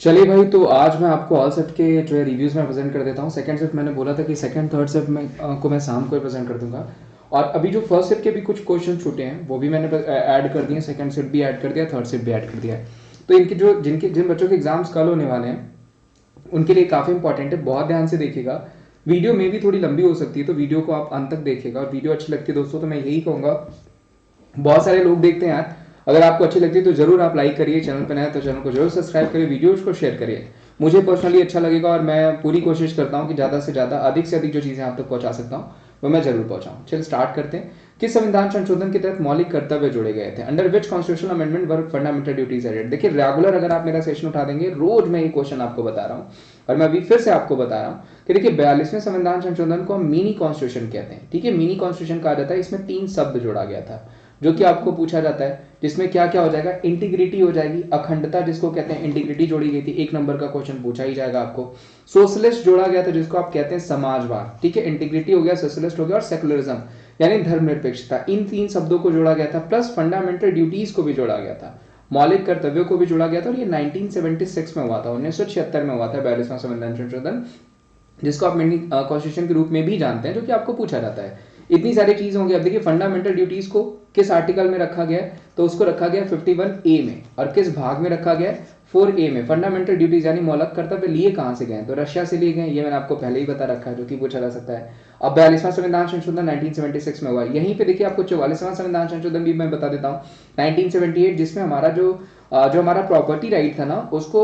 चलिए भाई, तो आज मैं आपको ऑल सेट के जो है रिव्यूज़ में प्रेजेंट कर देता हूँ। सेकंड शिफ्ट मैंने बोला था कि सेकंड थर्ड शिफ्ट में को मैं शाम को प्रेजेंट कर दूंगा। और अभी जो फर्स्ट शिफ्ट के भी कुछ क्वेश्चन छूटे हैं वो भी मैंने ऐड कर दिए, सेकंड शिफ्ट भी ऐड कर दिया, थर्ड शिफ्ट भी ऐड कर दिया है। तो इनके जो जिन बच्चों के एग्जाम्स कल होने वाले हैं उनके लिए काफ़ी इंपॉर्टेंट है, बहुत ध्यान से देखिएगा। वीडियो में भी थोड़ी लंबी हो सकती है, तो वीडियो को आप अंत तक देखिएगा। और वीडियो अच्छी लगती है दोस्तों तो मैं यही कहूँगा, बहुत सारे लोग देखते हैं यार, अगर आपको अच्छी लगती है तो जरूर आप लाइक करिए, चैनल पर नया तो चैनल को जरूर सब्सक्राइब करिए, वीडियोज को शेयर करिए। मुझे पर्सनली अच्छा लगेगा और मैं पूरी कोशिश करता हूँ कि ज़्यादा से ज़्यादा अधिक से अधिक जो चीज़ें आप तक पहुँचा सकता हूँ वो मैं जरूर पहुँचाऊँ। चलिए स्टार्ट करते हैं। किस संविधान संशोधन के तहत मौलिक कर्तव्य जोड़े गए थे? Under which constitutional amendment were fundamental duties added? देखिए रेगुलर अगर आप मेरा सेशन उठा देंगे, रोज मैं ये क्वेश्चन आपको बता रहा हूँ और मैं अभी फिर से आपको बता रहा हूँ कि देखिए 42वें संविधान संशोधन को हम मिनी कॉन्स्टिट्यूशन कहते हैं। ठीक है, मिनी कॉन्स्टिट्यूशन कहा जाता है। इसमें 3 शब्द जोड़ा गया था जो कि आपको पूछा जाता है, जिसमें क्या क्या हो जाएगा, इंटीग्रिटी हो जाएगी, अखंडता जिसको कहते हैं, इंटीग्रिटी जोड़ी गई थी, 1 नंबर का क्वेश्चन पूछा ही जाएगा आपको। सोशलिस्ट जोड़ा गया था जिसको आप कहते हैं समाजवाद। ठीक है, इंटीग्रिटी हो गया, सोशलिस्ट हो गया और सेकुलरिज्म यानी धर्मनिरपेक्षता, इन 3 शब्दों को जोड़ा गया था। प्लस फंडामेंटल ड्यूटीज को भी जोड़ा गया था, मौलिक कर्तव्यों को भी जोड़ा गया था। और ये 1976 में हुआ था, 1976 में हुआ था 42वां संविधान संशोधन, जिसको आप मिनी कॉन्स्टिट्यूशन के रूप में भी जानते हैं, जो कि आपको पूछा जाता है। इतनी सारी चीज होंगी। अब देखिए फंडामेंटल ड्यूटीज को किस आर्टिकल में रखा गया है, तो उसको रखा गया 51A में। और किस भाग में रखा गया है? 4A में। फंडामेंटल ड्यूटीज यानी मौलिक कर्तव्य लिए कहां से गए? तो रशिया से लिए गए, ये मैंने आपको पहले ही बता रखा है, जो कि पूछा जा सकता है। अब 42वां संविधान संशोधन 1976 में हुआ। यहीं पे देखिए आपको 44वां संविधान संशोधन भी मैं बता देता हूँ, 1978, जिसमें हमारा जो हमारा प्रॉपर्टी राइट था ना, उसको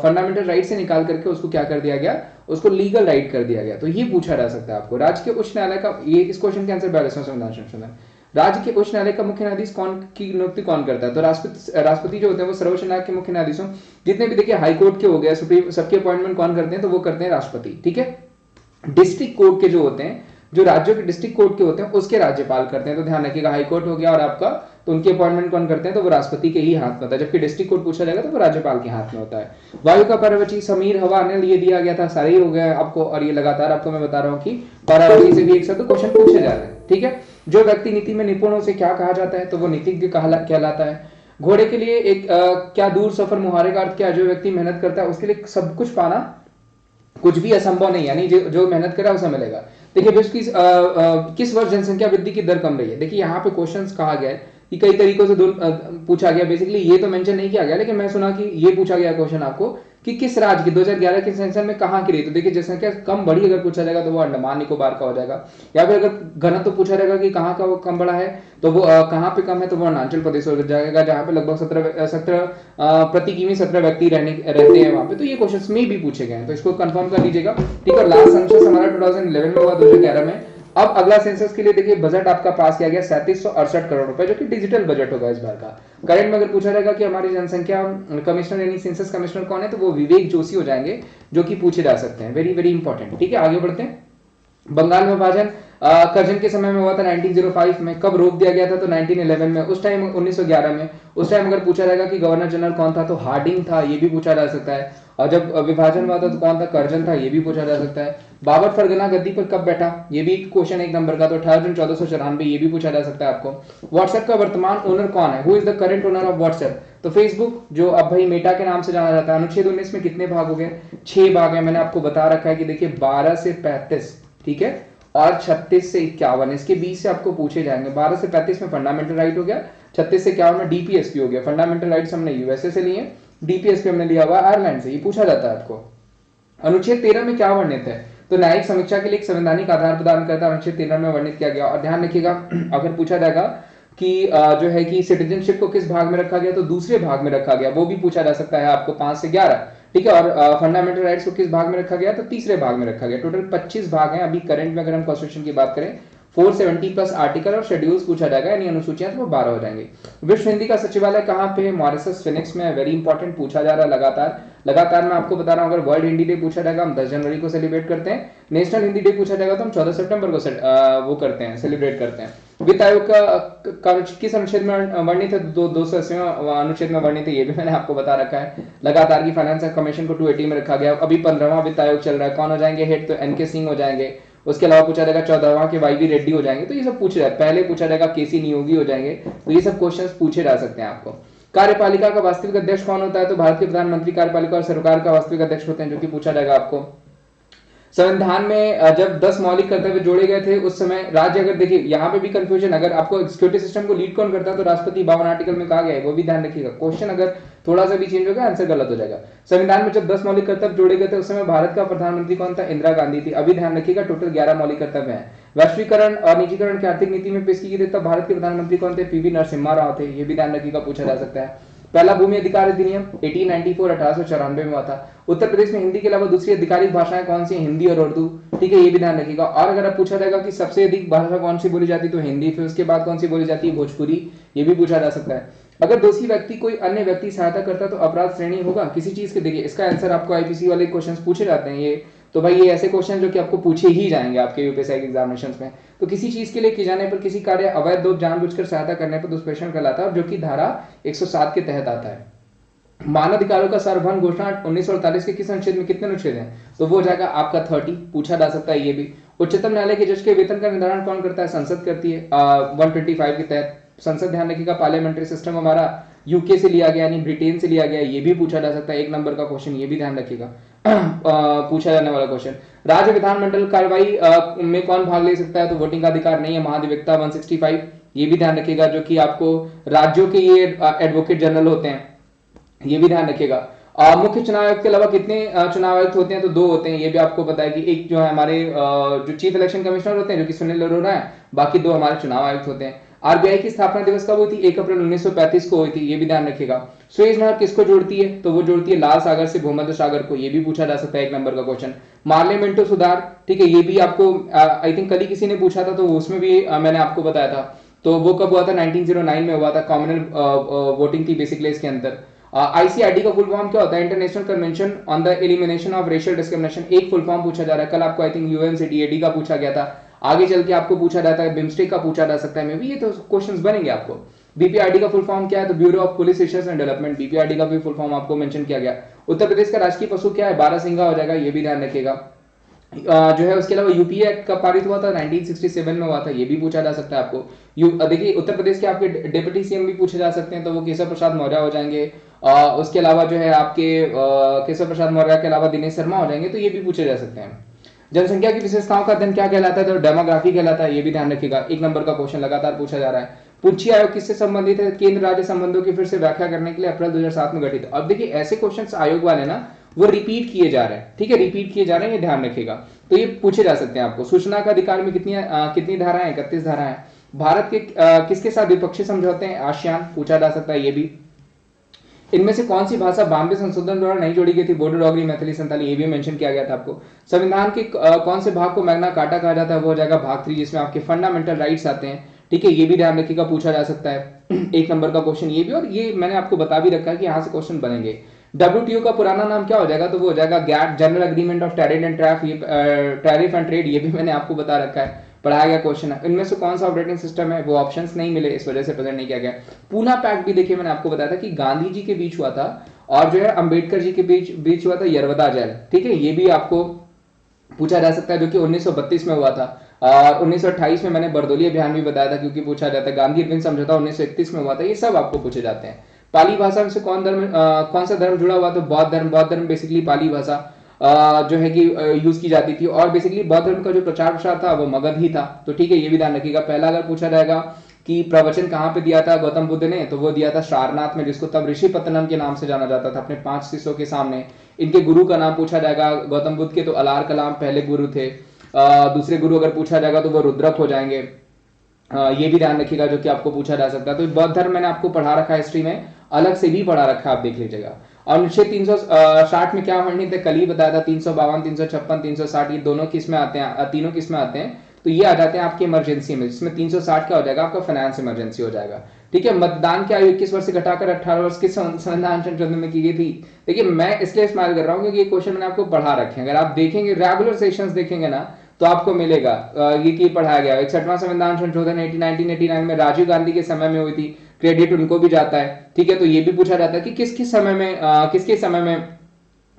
फंडामेंटल राइट से निकाल करके उसको क्या कर दिया गया, उसको लीगल राइट कर दिया गया। तो ये पूछा जा सकता है आपको। राज्य के उच्च न्यायालय का, ये इस क्वेश्चन के आंसर 42वां संविधान संशोधन, राज्य के उच्च न्यायालय का मुख्य न्यायाधीश कौन की नियुक्ति कौन करता है? तो राष्ट्रपति जो होते हैं वो सर्वोच्च न्यायालय के मुख्य न्यायाधीश। जितने भी देखिए हाई कोर्ट के हो गए, सुप्रीम, सबके अपॉइंटमेंट कौन करते हैं? तो वो करते हैं राष्ट्रपति। ठीक है, डिस्ट्रिक्ट कोर्ट के जो होते हैं, जो राज्यों के डिस्ट्रिक्ट कोर्ट के होते हैं, उसके राज्यपाल करते हैं। तो ध्यान रखिएगा, हाई कोर्ट हो गया और आपका, तो उनके अपॉइंटमेंट कौन करते हैं? तो वो राष्ट्रपति के ही हाथ में होता है। जबकि डिस्ट्रिक्ट कोर्ट पूछा जाएगा तो वो राज्यपाल के हाथ में होता है। वायु का पर्यावची, समीर, हवा, अनिल, ये दिया गया था, सारे ही हो गए आपको। और ये लगातार आपको मैं बता रहा हूँ कि पर्यावची से भी एक साथ क्वेश्चन पूछे जा रहे हैं। ठीक है, जो व्यक्ति नीति में निपुण हो, उसे क्या कहा जाता है? तो वो नीतिज्ञ कहलाता है। घोड़े के लिए एक क्या दूर सफर मुहारे का अर्थ क्या? जो व्यक्ति मेहनत करता है उसके लिए सब कुछ पाना कुछ भी असंभव नहीं, यानी जो मेहनत करा उसे मिलेगा। देखिए विश्व की किस वर्ष जनसंख्या वृद्धि की दर कम रही है? देखिए यहाँ पे क्वेश्चंस कहा गया है कि कई तरीकों से पूछा गया। बेसिकली ये तो मेंशन नहीं किया गया, लेकिन मैं सुना कि ये पूछा गया क्वेश्चन आपको कि किस राज्य की 2011 के सेंसस में कहाँ की रही? तो देखिए जनसंख्या कम बढ़ी अगर पूछा जाएगा तो वो अंडमान निकोबार का हो जाएगा। या फिर अगर घनत्व तो पूछा जाएगा कि कहाँ का वो कम बढ़ा है, तो वो कहाँ पे कम है, तो वो अरुणाचल प्रदेश हो जाएगा, जहाँ पे लगभग 17 प्रति किमी 17 व्यक्ति रहते हैं वहां पे। तो ये क्वेश्चन में भी पूछे गए हैं, तो इसको कंफर्म कर लीजिएगा। ठीक है, लास्ट सेंसस हमारा 2011 में हुआ, 2011 में। अब अगला सेंसस के लिए देखिए बजट आपका पास किया गया 3768 करोड़ रुपए, जो कि डिजिटल बजट होगा इस बार का। करंट में अगर पूछा जाएगा कि हमारी जनसंख्या कमिश्नर यानी सेंसस कमिश्नर कौन है, तो वो विवेक जोशी हो जाएंगे, जो कि पूछे जा सकते हैं। Very very important. ठीक है, आगे बढ़ते हैं। बंगाल में विभाजन कर्जन के समय में हुआ था 1905 में। कब रोक दिया गया था? तो 1911 में। उस टाइम 1911 में, उस टाइम अगर पूछा जाएगा कि गवर्नर जनरल कौन था, तो हार्डिंग था, ये भी पूछा जा सकता है। और जब विभाजन हुआ था तो कौन था? कर्जन था, ये भी पूछा जा सकता है। बाबर फरगना गद्दी पर कब बैठा? ये भी क्वेश्चन 1 नंबर का, तो 18 जून 1494, ये भी पूछा जा सकता है आपको। व्हाट्सएप का वर्तमान ओनर कौन है? Who is the current owner of WhatsApp? तो फेसबुक, जो अब भाई मेटा के नाम से जाना जाता है। अनुच्छेद 19 में कितने भाग हो गए? 6 भाग है। मैंने आपको बता रखा है कि देखिए 12 से 35, ठीक है, और 36 से 51, इसके बीच से आपको पूछे जाएंगे। 12 से 35 में फंडामेंटल राइट हो गया, 36 से 51 में डीपीएसपी हो गया। फंडामेंटल राइट्स हमने यूएसए से लिए, डीपीएसपी हमने लिया हुआ आयरलैंड से। ये पूछा जाता है आपको। अनुच्छेद 13 में क्या वर्णित है? तो न्यायिक समीक्षा के लिए एक संवैधानिक आधार प्रदान करता है, अनुच्छेद 13 में वर्णित किया गया। और ध्यान रखिएगा, अगर पूछा जाएगा कि जो है कि सिटीजनशिप को किस भाग में रखा गया, तो दूसरे भाग में रखा गया, वो भी पूछा जा सकता है आपको 5 से 11। ठीक है, और फंडामेंटल राइट्स को किस भाग में रखा गया? तो तीसरे भाग में रखा गया। टोटल 25 भाग हैं अभी करंट में। अगर हम कॉन्स्टिट्यूशन की बात करें, 470 प्लस आर्टिकल और शेड्यूल्स पूछा जाएगा, यानी अनुसूचियां, तो वो 12 हो जाएंगे। विश्व हिंदी का सचिवालय कहाँ पे है? मॉरिशस, फिनिक्स में। वेरी इंपॉर्टेंट, पूछा जा रहा है लगातार मैं आपको बता रहा हूँ। अगर वर्ल्ड हिंदी डे पूछा जाएगा, हम 10 जनवरी को सेलिब्रेट करते हैं। नेशनल हिंदी डे पूछा जाएगा तो हम 14 सितंबर को वो करते हैं, सेलिब्रेट करते हैं। वित्त आयोग का किस अनुच्छेद में वर्णित है? 280वें अनुच्छेद में वर्णित है, ये भी मैंने आपको बता रखा है। लगातार की फाइनेंस कमीशन को 280 में रखा गया। अभी 15वां वित्त आयोग चल रहा है, कौन हो जाएंगे हेड? तो एनके सिंह हो जाएंगे। उसके अलावा पूछा जाएगा 14वां के वाई वी रेड्डी हो जाएंगे। तो ये सब पूछा जाए, पहले पूछा जाएगा केसी नियोगी हो जाएंगे। तो ये सब क्वेश्चंस पूछे जा सकते हैं आपको। कार्यपालिका का वास्तविक अध्यक्ष कौन होता है? तो भारत के प्रधानमंत्री कार्यपालिका और सरकार का वास्तविक अध्यक्ष होते हैं, जो कि पूछा जाएगा आपको। संविधान में जब 10 मौलिक कर्तव्य जोड़े गए थे उस समय राज्य, अगर देखिए यहाँ पे भी कंफ्यूजन, अगर आपको सिक्योरिटी सिस्टम को लीड कौन करता है तो राष्ट्रपति 52 आर्टिकल में कहा गया है, वो भी ध्यान रखिएगा। क्वेश्चन अगर थोड़ा सा भी चेंज होगा आंसर गलत हो जाएगा। संविधान में जब 10 मौलिक कर्तव्य जोड़े गए थे उस समय भारत का प्रधानमंत्री कौन था? इंदिरा गांधी थी। अभी ध्यान रखिएगा टोटल 11 मौलिक कर्तव्य हैं। वैश्वीकरण और निजीकरण की आर्थिक नीति में पेश की गई तब भारत के प्रधानमंत्री कौन थे? पीवी नरसिम्हा राव थे। ये भी ध्यान रखिएगा, पूछा जा सकता है। पहला भूमि अधिकार अधिनियम 1894 1894 में हुआ था। उत्तर प्रदेश में हिंदी के अलावा दूसरी आधिकारिक भाषाएं कौन सी? हिंदी और उर्दू। ठीक है, ये भी ध्यान रखिएगा। और अगर आप पूछा जाएगा कि सबसे अधिक भाषा कौन सी बोली जाती है तो हिंदी, फिर उसके बाद कौन सी बोली जाती है? भोजपुरी। ये भी पूछा जा सकता है। अगर दोषी व्यक्ति कोई अन्य व्यक्ति सहायता करता तो अपराध श्रेणी होगा किसी चीज के? देखिए इसका आंसर आपको आईपीसी वाले क्वेश्चन पूछे जाते हैं ये, तो भाई ये ऐसे क्वेश्चन जो कि आपको पूछे ही जाएंगे आपके यूपीएससी एग्जामिनेशन में। तो किसी चीज के लिए किए जाने पर किसी कार्य अवैध लोभ जानबूझकर सहायता करने पर दुष्प्रेषण कहलाता है, जो कि धारा 107 के तहत आता है। मानवाधिकारों का सार्वभौम घोषणा 1948 के किस अनुच्छेद में कितने अनुच्छेद हैं? तो वो हो जाएगा आपका 30। पूछा जा सकता है ये भी। उच्चतम न्यायालय के जज के वेतन का निर्धारण कौन करता है? संसद करती है 125 के तहत। संसद ध्यान रखिएगा, पार्लियामेंट्री सिस्टम हमारा यूके से लिया गया, यानी ब्रिटेन से लिया गया। ये भी पूछा जा सकता है, 1 नंबर का क्वेश्चन, ये भी ध्यान रखिएगा पूछा जाने वाला क्वेश्चन। राज्य विधानमंडल कार्रवाई में कौन भाग ले सकता है? तो वोटिंग का अधिकार नहीं है, महाधिवक्ता 165। ये भी ध्यान रखिएगा, जो कि आपको राज्यों के ये एडवोकेट जनरल होते हैं, ये भी ध्यान रखिएगा। मुख्य चुनाव आयुक्त के अलावा कितने चुनाव आयुक्त होते हैं? तो 2 होते हैं। ये भी आपको पता है कि एक जो है हमारे जो चीफ इलेक्शन कमिश्नर होते हैं जो कि सुनील अरोड़ा है, बाकी 2 हमारे चुनाव आयुक्त होते हैं। आरबीआई की स्थापना दिवस कब हुई थी? 1 अप्रैल 1935 को हुई थी। ये भी ध्यान रखिएगा। सुएज नहर किसको जोड़ती है? तो वो जोड़ती है लाल सागर से भूमध्य सागर को। ये भी पूछा जा सकता है, 1 नंबर का क्वेश्चन। मार्लियामेंटो सुधार, ठीक है, ये भी आपको आई थिंक कल ही किसी ने पूछा था, तो उसमें भी मैंने आपको बताया था। तो वो कब हुआ था? 1909 में हुआ था। कॉमनल वोटिंग थी बेसिकली इसके अंदर। आईसीआईडी का फुल फॉर्म क्या होता है? International convention on the elimination of racial discrimination. एक फुल फॉर्म पूछा जा रहा है, कल आपको आई थिंक यूएनसीटीएडी का पूछा गया था। आगे चल के आपको पूछा जाता है, बिम्स्टेक का पूछा जा सकता है, मे भी ये तो क्वेश्चंस बनेंगे आपको। बीपीआरडी का फुल फॉर्म क्या है? तो bureau of police research and development. BPRD का भी फुल फॉर्म आपको मेंशन किया गया। उत्तर प्रदेश का राष्ट्रीय पशु क्या है? बारहसिंगा हो जाएगा, ये भी ध्यान रखिएगा। जो है उसके अलावा यूपीए एक्ट कब पारित हुआ था? 1967 में हुआ था। ये भी पूछा जा सकता है आपको। देखिए उत्तर प्रदेश के आपके डिप्टी सीएम भी पूछे जा सकते हैं, तो वो केशव प्रसाद मौर्य हो जाएंगे। उसके अलावा जो है आपके केशव प्रसाद मौर्य के अलावा दिनेश शर्मा हो जाएंगे, तो ये भी पूछे जा सकते हैं। जनसंख्या की विशेषताओं का अध्ययन क्या कहलाता है? तो डेमोग्राफी कहलाता है। ये भी ध्यान रखिएगा, 1 नंबर का क्वेश्चन लगातार पूछा जा रहा है। पुच्छी आयोग किससे संबंधित है? केंद्र राज्य संबंधों की फिर से व्याख्या करने के लिए अप्रैल 2007 में गठित। अब देखिए ऐसे क्वेश्चन आयोग वाले ना वो रिपीट किए जा रहे हैं, ठीक है, रिपीट किए जा रहे हैं, ये ध्यान रखिएगा। तो ये पूछे जा सकते हैं आपको। सूचना का अधिकार में कितनी धाराएं? 31 धाराएं। भारत के किसके साथ द्विपक्षीय समझौते हैं? आसियान। पूछा जा सकता है ये भी। इनमें से कौन सी भाषा 92 संशोधन द्वारा नहीं जोड़ी गई थी? बोडो डोगरी, मैथिली, संताली। ये भी मेंशन किया गया था आपको। संविधान के कौन से भाग को मैग्ना कार्टा कहा जाता है? वो हो जाएगा भाग 3, जिसमें आपके फंडामेंटल राइट्स आते हैं, ठीक है, ये भी ध्यान रखिएगा, पूछा जा सकता है। 1 नंबर का क्वेश्चन ये भी, और ये मैंने आपको बता भी रखा है कि यहाँ से क्वेश्चन बनेंगे। डब्ल्यूटीओ का पुराना नाम क्या हो जाएगा? तो वो हो जाएगा GATT, general agreement of tariff and tariff and trade. ये भी मैंने आपको बता रखा है, पढ़ाया गया क्वेश्चन है। इनमें से कौन सा ऑपरेटिंग सिस्टम है? वो ऑप्शंस नहीं मिले, इस वजह से प्रेजेंट नहीं किया गया। पूना पैक्ट भी देखिए मैंने आपको बताया था कि गांधी जी के बीच हुआ था और जो है अंबेडकर जी के बीच हुआ था यरवदा जेल, ठीक है, ये भी आपको पूछा जा सकता है, जो कि 1932 में हुआ था। और 1928 में मैंने बरदोली अभियान भी बताया था, क्योंकि पूछा जाता है। गांधी अरविंद समझौता 1931 में हुआ था। ये सब आपको पूछे जाते हैं। पाली भाषा में से कौन सा धर्म जुड़ा हुआ? तो बौद्ध धर्म। बौद्ध धर्म बेसिकली पाली भाषा जो है कि यूज की जाती थी, और बेसिकली बौद्ध धर्म का जो प्रचार प्रसार था वो मगध ही था। तो ठीक है, ये भी ध्यान रखिएगा। पहला अगर पूछा जाएगा कि प्रवचन कहाँ पे दिया था गौतम बुद्ध ने, तो वो दिया था सारनाथ में, जिसको तब ऋषि पत्तनम के नाम से जाना जाता था, अपने 5 शिष्यों के सामने। इनके गुरु का नाम पूछा जाएगा गौतम बुद्ध के, तो अलार कलाम पहले गुरु थे। दूसरे गुरु अगर पूछा जाएगा तो वो रुद्रक हो जाएंगे। ये भी ध्यान रखिएगा, जो कि आपको पूछा जा सकता है। तो बौद्ध धर्म मैंने आपको पढ़ा रखा है, हिस्ट्री में अलग से भी पढ़ा रखा है, आप देख लीजिएगा। और अनुच्छेद 360 में क्या वर्णित है? कल ही बताया था। 352, 356, 360 ये दोनों किस में आते हैं? तीनों किस में आते हैं? तो ये आ जाते हैं आपकी इमरजेंसी में, जिसमें 360 क्या हो जाएगा? आपका फाइनेंस इमरजेंसी हो जाएगा, ठीक है। मतदान की आयु 21 वर्ष से घटाकर 18 वर्ष किस संविधान संशोधन में की गई थी? देखिए मैं इसलिए स्माइल कर रहा हूँ क्योंकि ये क्वेश्चन मैंने आपको पढ़ा रखे हैं। अगर आप देखेंगे रेगुलर सेशंस देखेंगे ना, तो आपको मिलेगा ये की पढ़ाया गया। 61वां संविधान संशोधन 1989 में राजीव गांधी के समय में हुई थी, क्रेडिट उनको भी जाता है, ठीक है। तो ये भी पूछा जाता है कि किसके समय में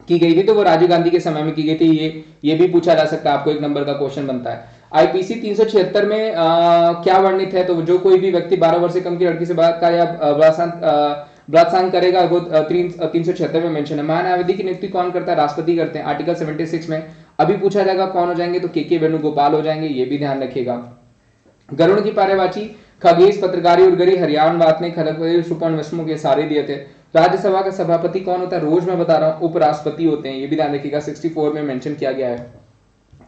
की गई थी, तो वो राजीव गांधी के समय में की गई थी। ये भी पूछा जा सकता है, आपको 1 नंबर का क्वेश्चन बनता है। आईपीसी 376 में क्या वर्णित है? तो जो कोई भी व्यक्ति 12 वर्ष से कम की लड़की से बलात्कार या बलात्संग करेगा वो 376 में मेंशन है। महान्यायवादी की नियुक्ति कौन करता है? राष्ट्रपति करते हैं, आर्टिकल 76 में। अभी पूछा जाएगा कौन हो जाएंगे, तो के वेणुगोपाल हो जाएंगे, ये भी ध्यान रखिएगा। गरुड़ की पारेवाची खगेश पत्रकारी उर्गरी हरियाण बात ने खड़गपुर सुपर्ण विष्णु के सारे दिए थे। राज्यसभा का सभापति कौन होता है? रोज मैं बता रहा हूं, उपराष्ट्रपति होते हैं, ये भी ध्यान रखिएगा, 64 में मेंशन किया गया है।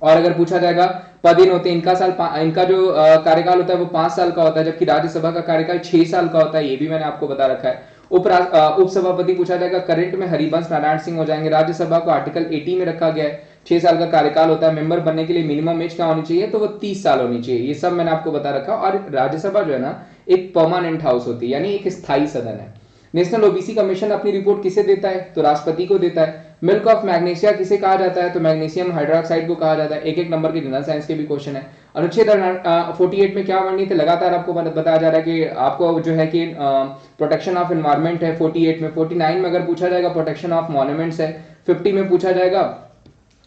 और अगर पूछा जाएगा पदहीन होते हैं, इनका जो कार्यकाल होता है वो 5 साल का होता है, जबकि राज्यसभा का कार्यकाल 6 साल का होता है, ये भी मैंने आपको बता रखा है। उपसभापति पूछा जाएगा, करंट में हरिवंश नारायण सिंह हो जाएंगे। राज्यसभा को आर्टिकल 80 में रखा गया है, 6 साल का कार्यकाल होता है। मेंबर बनने के लिए मिनिमम एज क्या होनी चाहिए? तो वो 30 साल होनी चाहिए। ये सब मैंने आपको बता रखा। और राज्यसभा जो है ना एक परमानेंट हाउस होती है, यानी एक स्थायी सदन है। नेशनल ओबीसी कमीशन अपनी रिपोर्ट किसे देता है? तो राष्ट्रपति को देता है। मिल्क ऑफ मैग्नीशिया किसे कहा जाता है? तो मैग्नीशियम हाइड्रोक्साइड को कहा जाता है। एक नंबर के जनरल साइंस के भी क्वेश्चन है। अनुच्छेद 48 में क्या वर्णित है? लगातार आपको बताया जा रहा है कि आपको जो है कि प्रोटेक्शन ऑफ एनवायरमेंट है 48 में। 49 में अगर पूछा जाएगा प्रोटेक्शन ऑफ मॉन्यूमेंट्स है। 50 में पूछा जाएगा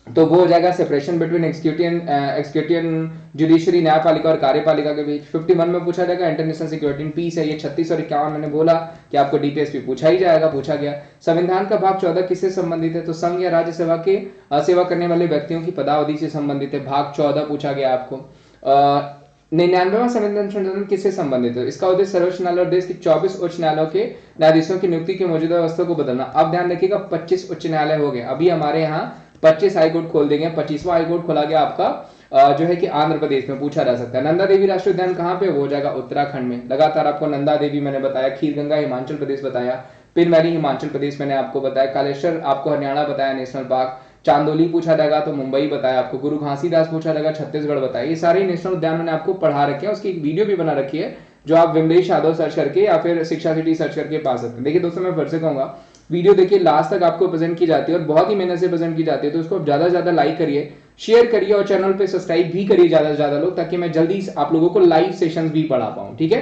तो वो हो जाएगा सेपरेशन बिटवीन एक्सिक्यूटिव जुडिशरी न्यायपालिका और कार्यपालिका के बीच। 51 में पूछा जाएगा इंटरनेशनल सिक्योरिटी एंड पीस है। ये 36 और 51 मैंने बोला कि आपको डीपीएसपी पूछा ही जाएगा, पूछा गया। संविधान का भाग 14 किससे संबंधित है? तो संघ या राज्यसभा के सेवा करने वाले व्यक्तियों की पदावधि से संबंधित है। भाग 14 पूछा गया आपको। 99वां संविधान संशोधन किससे संबंधित है? इसका उद्देश्य सर्वोच्च न्यायालय और देश के 24 उच्च न्यायालयों के न्यायाधीशों की नियुक्ति की मौजूदा व्यवस्था को बदलना। अब ध्यान रखिएगा 25 उच्च न्यायालय हो गए, अभी हमारे यहाँ 25 हाईकोर्ट खोल देंगे। 25वां हाईकोर्ट खोला गया आपका जो है कि आंध्र प्रदेश में, पूछा जा सकता है। नंदा देवी राष्ट्रीय उद्यान कहाँ पे? हो जाएगा उत्तराखंड में। लगातार आपको नंदा देवी मैंने बताया, खीरगंगा हिमाचल प्रदेश बताया, पिनवैली हिमाचल प्रदेश मैंने आपको बताया, कालेश्वर आपको हरियाणा बताया नेशनल पार्क, चांदोली पूछा जाएगा तो मुंबई बताया आपको, गुरु घासीदास पूछा जाएगा छत्तीसगढ़ बताया। ये सारे नेशनल उद्यान मैंने आपको पढ़ा रखे हैं, उसकी एक वीडियो भी बना रखी है जो आप विमलेश यादव सर्च करके या फिर शिक्षा सिटी सर्च करके पा सकते हैं। देखिए दोस्तों, मैं फिर से कहूंगा वीडियो देखिए लास्ट तक आपको प्रेजेंट की जाती है और बहुत ही मेहनत से प्रेजेंट की जाती है, तो उसको ज्यादा से ज्यादा लाइक करिए, शेयर करिए और चैनल पे सब्सक्राइब भी करिए ज्यादा से ज्यादा लोग, ताकि मैं जल्दी आप लोगों को लाइव सेशंस भी पढ़ा पाऊं। ठीक है,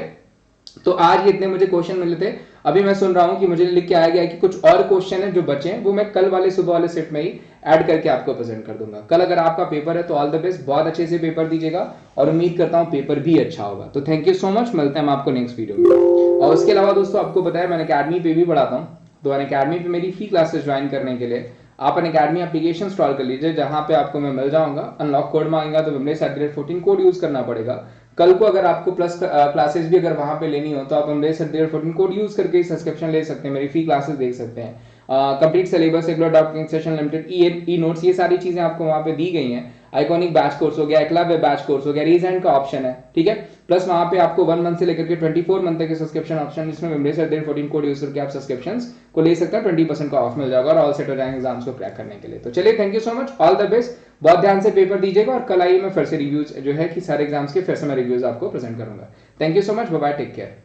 तो आज इतने मुझे क्वेश्चन मिले थे। अभी मैं सुन रहा हूं कि मुझे लिख के आया गया है कि कुछ और क्वेश्चन है जो बचे हैं, वो मैं कल वाले सुबह वाले सेट में ही ऐड करके आपको प्रेजेंट कर दूंगा। कल अगर आपका पेपर है तो ऑल द बेस्ट, बहुत अच्छे से पेपर दीजिएगा और उम्मीद करता हूं पेपर भी अच्छा होगा। तो थैंक यू सो मच, मिलते हैं हम आपको नेक्स्ट वीडियो में। और उसके अलावा दोस्तों आपको बताया मैंने अकेडमी पे भी पढ़ाता हूँ, तो अकेडमी पे मेरी फ्री क्लासेस ज्वाइन करने के लिए आप अकेडमी एप्लीकेशन इंस्टॉल कर लीजिए, जहां पे आपको मैं मिल जाऊंगा। अनलॉक कोड मांगेगा तो विमलेश@14 कोड यूज करना पड़ेगा। कल को अगर आपको प्लस क्लासेस भी अगर वहां पे लेनी हो तो आप विमलेश@14 कोड यूज करके सब्सक्रिप्शन ले सकते हैं, मेरी फ्री क्लासेस देख सकते हैं। Complete syllabus, document session limited, E notes, ये सारी चीजें आपको वहां पे दी गई हैं। आइकॉनिक बैच कोर्स हो गया, एकलव्य बैच कोर्स हो गया, रीजन का ऑप्शन है। ठीक है, प्लस वहां पे आपको 1 मंथ से लेकर के 24 मंथ तक के सब्सक्रिप्शन ऑप्शन, जिसमें विमलेश@14 कोड यूज करके आप सब्सक्रिप्शंस को ले सकते हैं। 20% का ऑफ मिल जाएगा और ऑल सेट हो जाएंगे एग्जाम्स को क्रैक करने के लिए। तो चलिए, thank you so much, all the best, बहुत ध्यान से पेपर दीजिएगा और कल आइए मैं फिर से रिव्यूज जो है कि सारे एग्जाम्स के फिर से मैं रिव्यूज आपको प्रेजेंट करूंगा। Thank you so much, bye bye, take care.